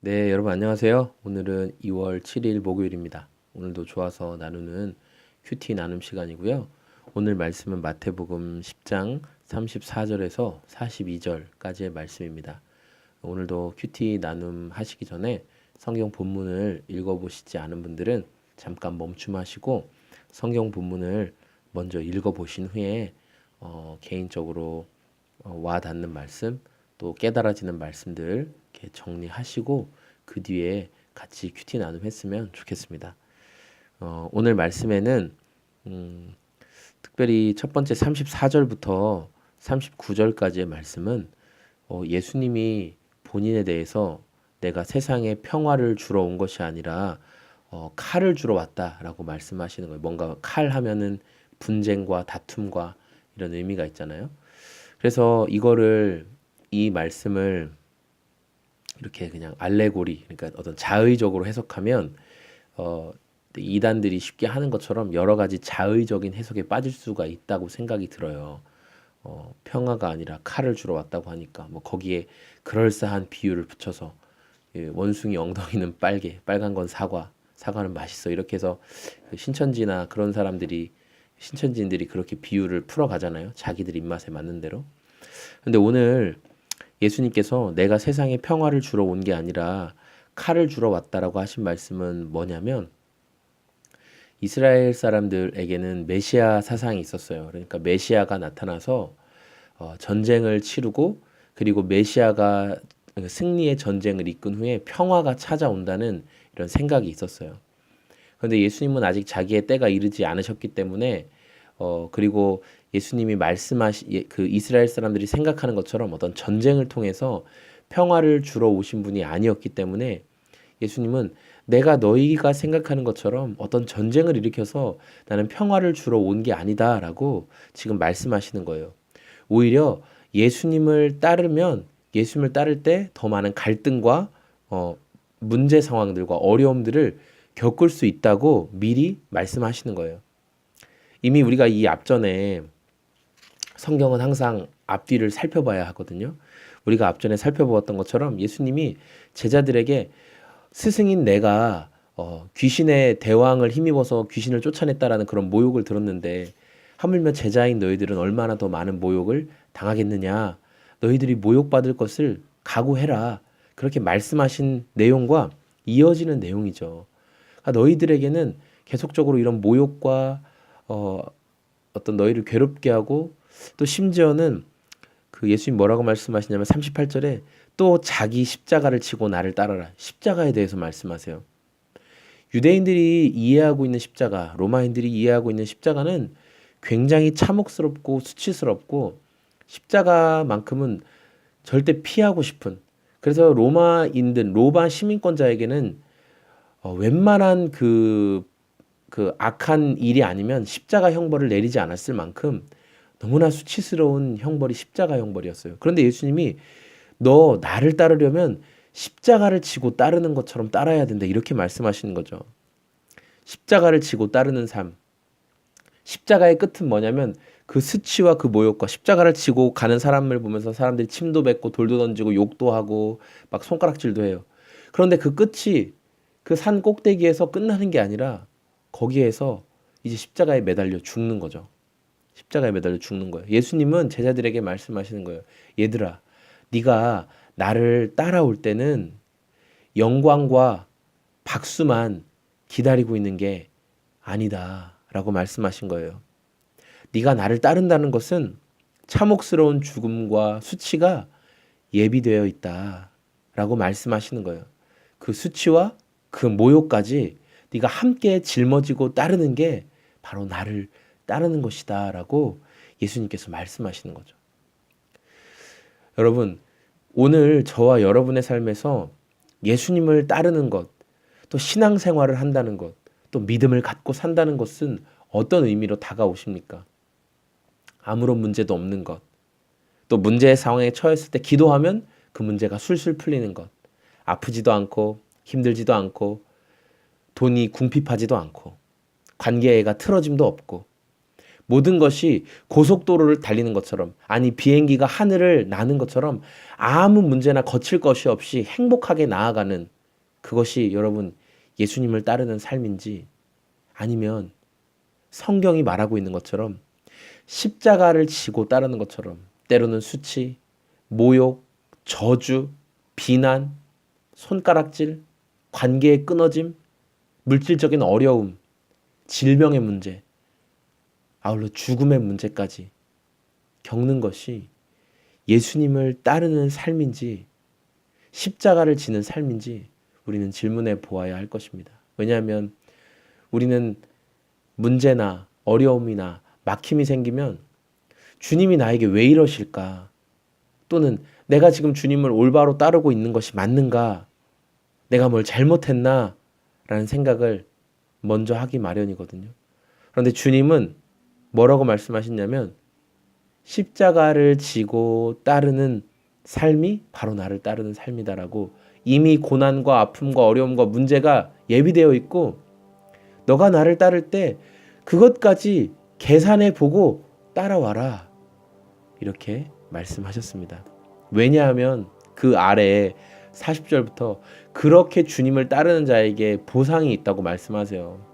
네, 여러분 안녕하세요. 오늘은 2월 7일 목요일입니다. 오늘도 좋아서 나누는 큐티 나눔 시간이고요. 오늘 말씀은 마태복음 10장 34절에서 42절까지의 말씀입니다. 오늘도 큐티 나눔 하시기 전에 성경 본문을 읽어보시지 않은 분들은 잠깐 멈춤하시고 성경 본문을 먼저 읽어보신 후에 개인적으로 와 닿는 말씀 또 깨달아지는 말씀들 이렇게 정리하시고 그 뒤에 같이 큐티 나눔했으면 좋겠습니다. 오늘 말씀에는 특별히 첫 번째 34절부터 39절까지의 말씀은 예수님이 본인에 대해서 내가 세상에 평화를 주러 온 것이 아니라 칼을 주러 왔다라고 말씀하시는 거예요. 뭔가 칼 하면은 분쟁과 다툼과 이런 의미가 있잖아요. 그래서 이 말씀을 이렇게 그냥 알레고리, 그러니까 어떤 자의적으로 해석하면 어, 이단들이 쉽게 하는 것처럼 여러 가지 자의적인 해석에 빠질 수가 있다고 생각이 들어요. 평화가 아니라 칼을 주러 왔다고 하니까 뭐 거기에 그럴싸한 비유를 붙여서 원숭이 엉덩이는 빨간 건 사과, 사과는 맛있어 이렇게 해서 그 신천지인들이 그렇게 비유를 풀어가잖아요. 자기들 입맛에 맞는 대로. 근데 오늘 예수님께서 내가 세상에 평화를 주러 온 게 아니라 칼을 주러 왔다라고 하신 말씀은 뭐냐면 이스라엘 사람들에게는 메시아 사상이 있었어요. 그러니까 메시아가 나타나서 전쟁을 치르고 그리고 메시아가 승리의 전쟁을 이끈 후에 평화가 찾아온다는 이런 생각이 있었어요. 그런데 예수님은 아직 자기의 때가 이르지 않으셨기 때문에 그리고 예수님이 그 이스라엘 사람들이 생각하는 것처럼 어떤 전쟁을 통해서 평화를 주러 오신 분이 아니었기 때문에 예수님은 내가 너희가 생각하는 것처럼 어떤 전쟁을 일으켜서 나는 평화를 주러 온 게 아니다라고 지금 말씀하시는 거예요. 오히려 예수님을 따를 때 더 많은 갈등과 문제 상황들과 어려움들을 겪을 수 있다고 미리 말씀하시는 거예요. 이미 우리가 이 앞전에 성경은 항상 앞뒤를 살펴봐야 하거든요. 우리가 앞전에 살펴보았던 것처럼 예수님이 제자들에게 스승인 내가 귀신의 대왕을 힘입어서 귀신을 쫓아냈다라는 그런 모욕을 들었는데 하물며 제자인 너희들은 얼마나 더 많은 모욕을 당하겠느냐. 너희들이 모욕받을 것을 각오해라. 그렇게 말씀하신 내용과 이어지는 내용이죠. 그러니까 너희들에게는 계속적으로 이런 모욕과 어, 어떤 너희를 괴롭게 하고 또 심지어는 그 예수님 뭐라고 말씀하시냐면 38절에 또 자기 십자가를 치고 나를 따라라. 십자가에 대해서 말씀하세요. 유대인들이 이해하고 있는 십자가, 로마인들이 이해하고 있는 십자가는 굉장히 참혹스럽고 수치스럽고 십자가만큼은 절대 피하고 싶은 그래서 로마 시민권자에게는 웬만한 그 악한 일이 아니면 십자가 형벌을 내리지 않았을 만큼 너무나 수치스러운 형벌이 십자가 형벌이었어요. 그런데 예수님이 너 나를 따르려면 십자가를 지고 따르는 것처럼 따라야 된다. 이렇게 말씀하시는 거죠. 십자가를 지고 따르는 삶. 십자가의 끝은 뭐냐면 그 수치와 그 모욕과 십자가를 지고 가는 사람을 보면서 사람들이 침도 뱉고 돌도 던지고 욕도 하고 막 손가락질도 해요. 그런데 그 끝이 그 산 꼭대기에서 끝나는 게 아니라 거기에서 이제 십자가에 매달려 죽는 거죠. 십자가에 매달려 죽는 거예요. 예수님은 제자들에게 말씀하시는 거예요. 얘들아, 네가 나를 따라올 때는 영광과 박수만 기다리고 있는 게 아니다라고 말씀하신 거예요. 네가 나를 따른다는 것은 참혹스러운 죽음과 수치가 예비되어 있다라고 말씀하시는 거예요. 그 수치와 그 모욕까지 네가 함께 짊어지고 따르는 게 바로 나를 따르는 것이다라고 예수님께서 말씀하시는 거죠. 여러분, 오늘 저와 여러분의 삶에서 예수님을 따르는 것, 또 신앙생활을 한다는 것, 또 믿음을 갖고 산다는 것은 어떤 의미로 다가오십니까? 아무런 문제도 없는 것, 또 문제의 상황에 처했을 때 기도하면 그 문제가 술술 풀리는 것, 아프지도 않고 힘들지도 않고 돈이 궁핍하지도 않고 관계가 틀어짐도 없고 모든 것이 고속도로를 달리는 것처럼, 아니 비행기가 하늘을 나는 것처럼 아무 문제나 거칠 것이 없이 행복하게 나아가는, 그것이 여러분 예수님을 따르는 삶인지, 아니면 성경이 말하고 있는 것처럼 십자가를 지고 따르는 것처럼 때로는 수치, 모욕, 저주, 비난, 손가락질, 관계의 끊어짐, 물질적인 어려움, 질병의 문제, 아울러 죽음의 문제까지 겪는 것이 예수님을 따르는 삶인지 십자가를 지는 삶인지 우리는 질문해 보아야 할 것입니다. 왜냐하면 우리는 문제나 어려움이나 막힘이 생기면 주님이 나에게 왜 이러실까? 또는 내가 지금 주님을 올바로 따르고 있는 것이 맞는가? 내가 뭘 잘못했나? 라는 생각을 먼저 하기 마련이거든요. 그런데 주님은 뭐라고 말씀하셨냐면 십자가를 지고 따르는 삶이 바로 나를 따르는 삶이다라고, 이미 고난과 아픔과 어려움과 문제가 예비되어 있고 너가 나를 따를 때 그것까지 계산해 보고 따라와라, 이렇게 말씀하셨습니다. 왜냐하면 그 아래에 40절부터 그렇게 주님을 따르는 자에게 보상이 있다고 말씀하세요.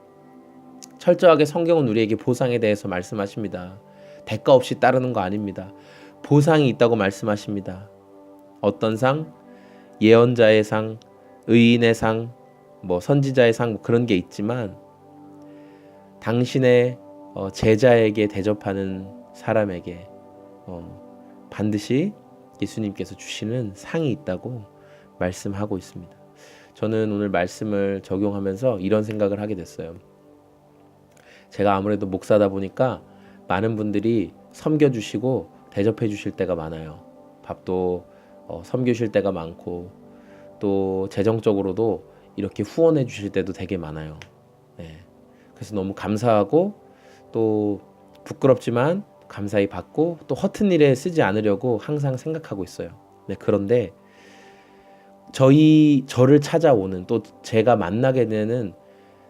철저하게 성경은 우리에게 보상에 대해서 말씀하십니다. 대가 없이 따르는 거 아닙니다. 보상이 있다고 말씀하십니다. 어떤 상? 예언자의 상, 의인의 상, 선지자의 상, 그런 게 있지만 당신의 제자에게 대접하는 사람에게 반드시 예수님께서 주시는 상이 있다고 말씀하고 있습니다. 저는 오늘 말씀을 적용하면서 이런 생각을 하게 됐어요. 제가 아무래도 목사다 보니까 많은 분들이 섬겨주시고 대접해 주실 때가 많아요. 밥도 섬겨주실 때가 많고, 또 재정적으로도 이렇게 후원해 주실 때도 되게 많아요. 네. 그래서 너무 감사하고, 또 부끄럽지만 감사히 받고, 또 허튼 일에 쓰지 않으려고 항상 생각하고 있어요. 네, 그런데 저를 찾아오는, 또 제가 만나게 되는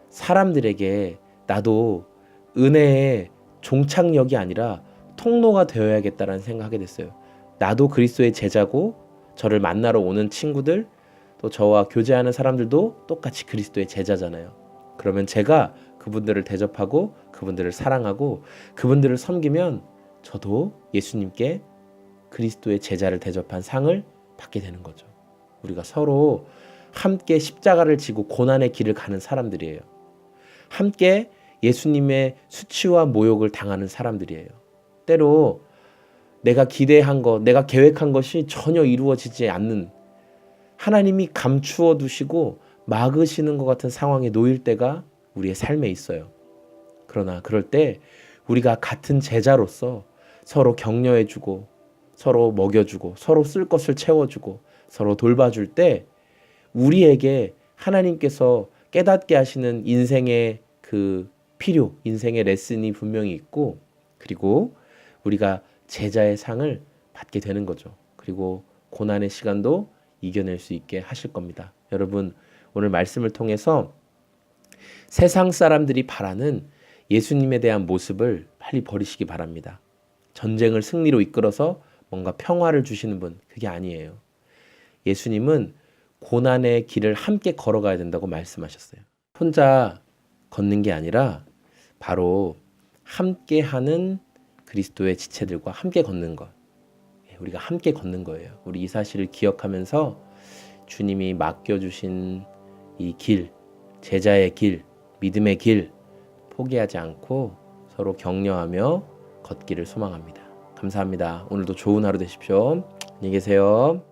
사람들에게 나도 은혜의 종착역이 아니라 통로가 되어야겠다라는 생각하게 됐어요. 나도 그리스도의 제자고, 저를 만나러 오는 친구들, 또 저와 교제하는 사람들도 똑같이 그리스도의 제자잖아요. 그러면 제가 그분들을 대접하고 그분들을 사랑하고 그분들을 섬기면 저도 예수님께 그리스도의 제자를 대접한 상을 받게 되는 거죠. 우리가 서로 함께 십자가를 지고 고난의 길을 가는 사람들이에요. 함께 예수님의 수치와 모욕을 당하는 사람들이에요. 때로 내가 기대한 것, 내가 계획한 것이 전혀 이루어지지 않는, 하나님이 감추어 두시고 막으시는 것 같은 상황에 놓일 때가 우리의 삶에 있어요. 그러나 그럴 때 우리가 같은 제자로서 서로 격려해주고, 서로 먹여주고, 서로 쓸 것을 채워주고, 서로 돌봐줄 때 우리에게 하나님께서 깨닫게 하시는 인생의 그 필요, 인생의 레슨이 분명히 있고, 그리고 우리가 제자의 상을 받게 되는 거죠. 그리고 고난의 시간도 이겨낼 수 있게 하실 겁니다. 여러분, 오늘 말씀을 통해서 세상 사람들이 바라는 예수님에 대한 모습을 빨리 버리시기 바랍니다. 전쟁을 승리로 이끌어서 뭔가 평화를 주시는 분, 그게 아니에요. 예수님은 고난의 길을 함께 걸어가야 된다고 말씀하셨어요. 혼자 걷는 게 아니라 바로 함께하는 그리스도의 지체들과 함께 걷는 것. 우리가 함께 걷는 거예요. 우리 이 사실을 기억하면서 주님이 맡겨주신 이 길, 제자의 길, 믿음의 길 포기하지 않고 서로 격려하며 걷기를 소망합니다. 감사합니다. 오늘도 좋은 하루 되십시오. 안녕히 계세요.